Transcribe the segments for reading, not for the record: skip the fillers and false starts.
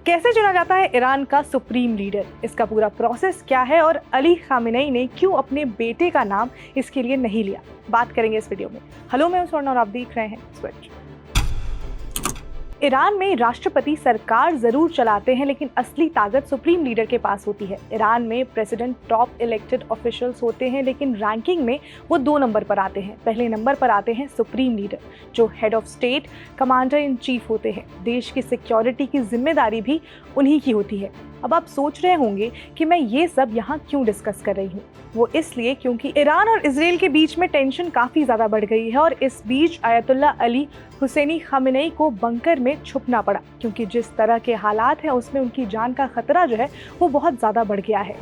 कैसे चुना जाता है ईरान का सुप्रीम लीडर, इसका पूरा प्रोसेस क्या है और अली खामेनेई ने क्यों अपने बेटे का नाम इसके लिए नहीं लिया, बात करेंगे इस वीडियो में। हेलो, मैं हूं स्वर्ण और आप देख रहे हैं स्विच। ईरान में राष्ट्रपति सरकार जरूर चलाते हैं, लेकिन असली ताकत सुप्रीम लीडर के पास होती है। ईरान में प्रेसिडेंट टॉप इलेक्टेड ऑफिशियल्स होते हैं, लेकिन रैंकिंग में वो 2 नंबर पर आते हैं। पहले नंबर पर आते हैं सुप्रीम लीडर, जो head of state, commander in chief होते हैं। देश की सिक्योरिटी की जिम्मेदारी भी उन्हीं की होती है। अब आप सोच रहे होंगे कि मैं ये सब यहाँ क्यों डिस्कस कर रही हूँ। वो इसलिए क्योंकि ईरान और इजराइल के बीच में टेंशन काफ़ी ज़्यादा बढ़ गई है और इस बीच आयतुल्ला अली हुसैनी खामेनेई को बंकर में छुपना पड़ा, क्योंकि जिस तरह के हालात हैं उसमें उनकी जान का खतरा जो है वो बहुत ज़्यादा बढ़ गया है।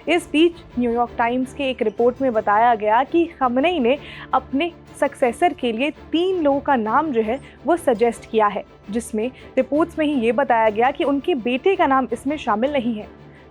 इस बीच न्यूयॉर्क टाइम्स के एक रिपोर्ट में बताया गया कि खामेनेई ने अपने सक्सेसर के लिए 3 लोगों का नाम जो है वो सजेस्ट किया है, जिसमें रिपोर्ट्स में ही ये बताया गया कि उनके बेटे का नाम इसमें शामिल नहीं है।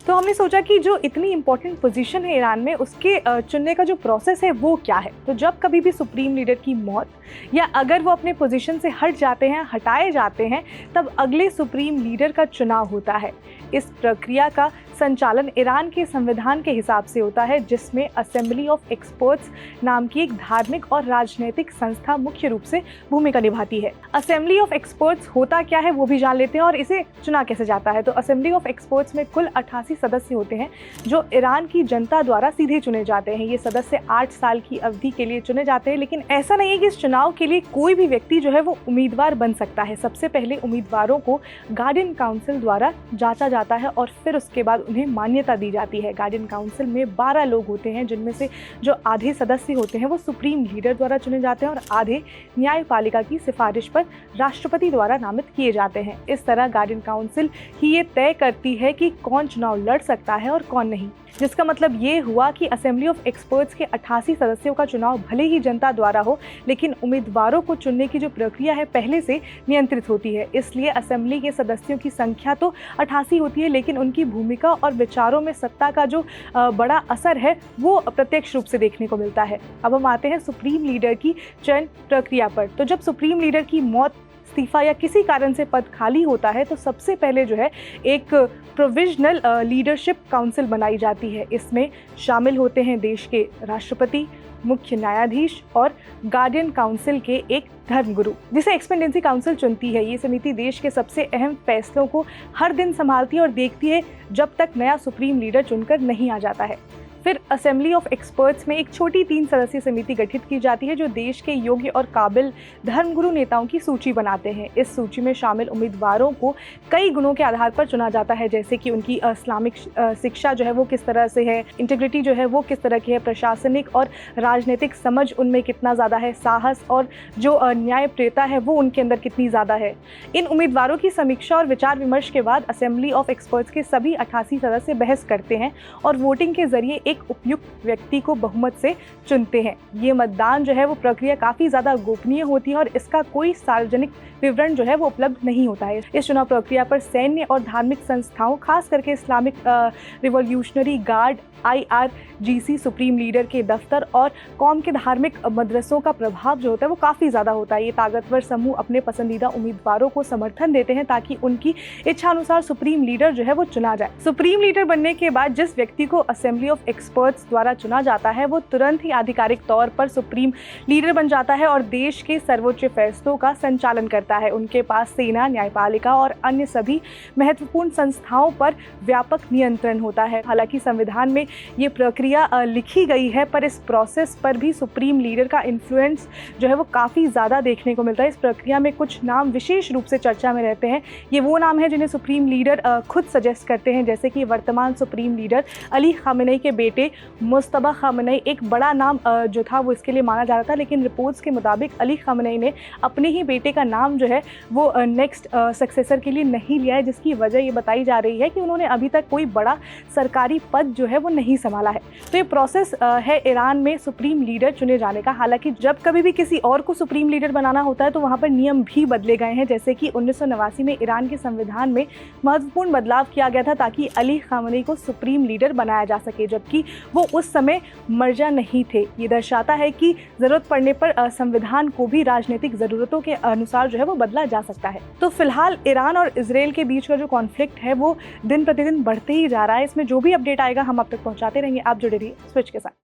तो हमने सोचा कि जो इतनी इंपॉर्टेंट पोजीशन है ईरान में, उसके चुनने का जो प्रोसेस है वो क्या है। तो जब कभी भी सुप्रीम लीडर की मौत या अगर वो अपने पोजीशन से हटाए जाते हैं, तब अगले सुप्रीम लीडर का चुनाव होता है। इस प्रक्रिया का संचालन ईरान के संविधान के हिसाब से होता है, जिसमें असेंबली ऑफ एक्सपर्ट्स नाम की एक धार्मिक और राजनीतिक संस्था मुख्य रूप से भूमिका निभाती है। असेंबली ऑफ एक्सपर्ट्स होता क्या है वो भी जान लेते हैं और इसे चुना कैसे जाता है। तो असेंबली ऑफ एक्सपर्ट्स में कुल 88 सदस्य होते हैं, जो ईरान की जनता द्वारा सीधे चुने जाते हैं। ये सदस्य 8 साल की अवधि के लिए चुने जाते हैं, लेकिन ऐसा नहीं है कि इस चुनाव के लिए कोई भी व्यक्ति जो है वो उम्मीदवार बन सकता है। सबसे पहले उम्मीदवारों को गार्डियन काउंसिल द्वारा जांचा जाता है और फिर उसके बाद उन्हें मान्यता दी जाती है। गार्डियन काउंसिल में 12 लोग होते हैं, जिनमें से जो आधे सदस्य होते हैं वो सुप्रीम लीडर द्वारा चुने जाते हैं और आधे न्यायपालिका की सिफारिश पर राष्ट्रपति द्वारा नामित किए जाते हैं। इस तरह गार्डियन काउंसिल ही ये तय करती है कि कौन चुनाव लड़ सकता है और कौन नहीं, जिसका मतलब ये हुआ कि असेंबली ऑफ एक्सपर्ट्स के 88 सदस्यों का चुनाव भले ही जनता द्वारा हो, लेकिन उम्मीदवारों को चुनने की जो प्रक्रिया है पहले से नियंत्रित होती है। इसलिए असेंबली के सदस्यों की संख्या तो 88 होती है, लेकिन उनकी भूमिका और विचारों में सत्ता का जो बड़ा असर है वो प्रत्यक्ष रूप से देखने को मिलता है। अब हम आते हैं सुप्रीम लीडर की चयन प्रक्रिया पर। तो जब सुप्रीम लीडर की मौत, इस्तीफा या किसी कारण से पद खाली होता है, तो सबसे पहले जो है एक प्रोविजनल लीडरशिप काउंसिल बनाई जाती है। इसमें शामिल होते हैं देश के राष्ट्रपति, मुख्य न्यायाधीश और गार्डियन काउंसिल के एक धर्मगुरु, जिसे एक्सपेंडेंसी काउंसिल चुनती है। ये समिति देश के सबसे अहम फैसलों को हर दिन संभालती है और देखती है जब तक नया सुप्रीम लीडर चुनकर नहीं आ जाता है। फिर असेंबली ऑफ एक्सपर्ट्स में एक छोटी 3 सदस्यीय समिति गठित की जाती है, जो देश के योग्य और काबिल धर्मगुरु नेताओं की सूची बनाते हैं। इस सूची में शामिल उम्मीदवारों को कई गुणों के आधार पर चुना जाता है, जैसे कि उनकी इस्लामिक शिक्षा जो है वो किस तरह से है, इंटीग्रिटी जो है वो किस तरह की है, प्रशासनिक और राजनीतिक समझ उनमें कितना ज़्यादा है, साहस और जो न्यायप्रियता है वो उनके अंदर कितनी ज़्यादा है। इन उम्मीदवारों की समीक्षा और विचार विमर्श के बाद असेंबली ऑफ एक्सपर्ट्स के सभी 88 सदस्य बहस करते हैं और वोटिंग के जरिए एक उपयुक्त व्यक्ति को बहुमत से चुनते हैं। ये मतदान जो है वो प्रक्रिया काफ़ी ज़्यादा गोपनीय होती है और इसका कोई सार्वजनिक विवरण जो है वो उपलब्ध नहीं होता है। इस चुनाव प्रक्रिया पर सैन्य और धार्मिक संस्थाओं, खास करके Islamic revolutionary guard IRGC, supreme leader के दफ्तर और कौम के धार्मिक मदरसों का प्रभाव जो होता है वो काफ़ी ज़्यादा होता है। ये ताकतवर समूह अपने पसंदीदा उम्मीदवारों को समर्थन देते हैं ताकि उनकी इच्छा अनुसार सुप्रीम लीडर जो है वो चुना जाए। सुप्रीम लीडर बनने के बाद जिस व्यक्ति को असेंबली ऑफ एक्सपर्ट्स द्वारा चुना जाता है वो तुरंत ही आधिकारिक तौर पर सुप्रीम लीडर बन जाता है और देश के सर्वोच्च फैसलों का संचालन करता है। उनके पास सेना, न्यायपालिका और अन्य सभी महत्वपूर्ण संस्थाओं पर व्यापक नियंत्रण होता है। हालांकि संविधान में ये प्रक्रिया लिखी गई है, पर इस प्रोसेस पर भी सुप्रीम लीडर का इन्फ्लुएंस जो है वो काफ़ी ज़्यादा देखने को मिलता है। इस प्रक्रिया में कुछ नाम विशेष रूप से चर्चा में रहते हैं। ये वो नाम है जिन्हें सुप्रीम लीडर खुद सजेस्ट करते हैं, जैसे कि वर्तमान सुप्रीम लीडर अली खामेनेई के बेटे मुस्तबा खामेनेई एक बड़ा नाम जो था वो इसके लिए माना जा रहा था, लेकिन रिपोर्ट्स के मुताबिक अली खामेनेई ने अपने ही बेटे का नाम जो है वो नेक्स्ट सक्सेसर के लिए नहीं लिया है, जिसकी वजह ये बताई जा रही है कि उन्होंने अभी तक कोई बड़ा सरकारी पद जो है वो नहीं संभाला है। तो ये प्रोसेस है ईरान में सुप्रीम लीडर चुने जाने का। हालांकि जब कभी भी किसी और को सुप्रीम लीडर बनाना होता है तो वहाँ पर नियम भी बदले गए हैं। जैसे कि 1989 में ईरान के संविधान में महत्वपूर्ण बदलाव किया गया था ताकि अली खामेनी को सुप्रीम लीडर बनाया जा सके, जबकि वो उस समय मर्जा नहीं थे। ये दर्शाता है कि ज़रूरत पड़ने पर संविधान को भी राजनीतिक ज़रूरतों के अनुसार जो है वो बदला जा सकता है। तो फिलहाल ईरान और इजराइल के बीच का जो कॉन्फ्लिक्ट है वो दिन प्रतिदिन बढ़ते ही जा रहा है। इसमें जो भी अपडेट आएगा हम आप तक पहुंचाते रहेंगे। आप जुड़े रहिए स्विच के साथ।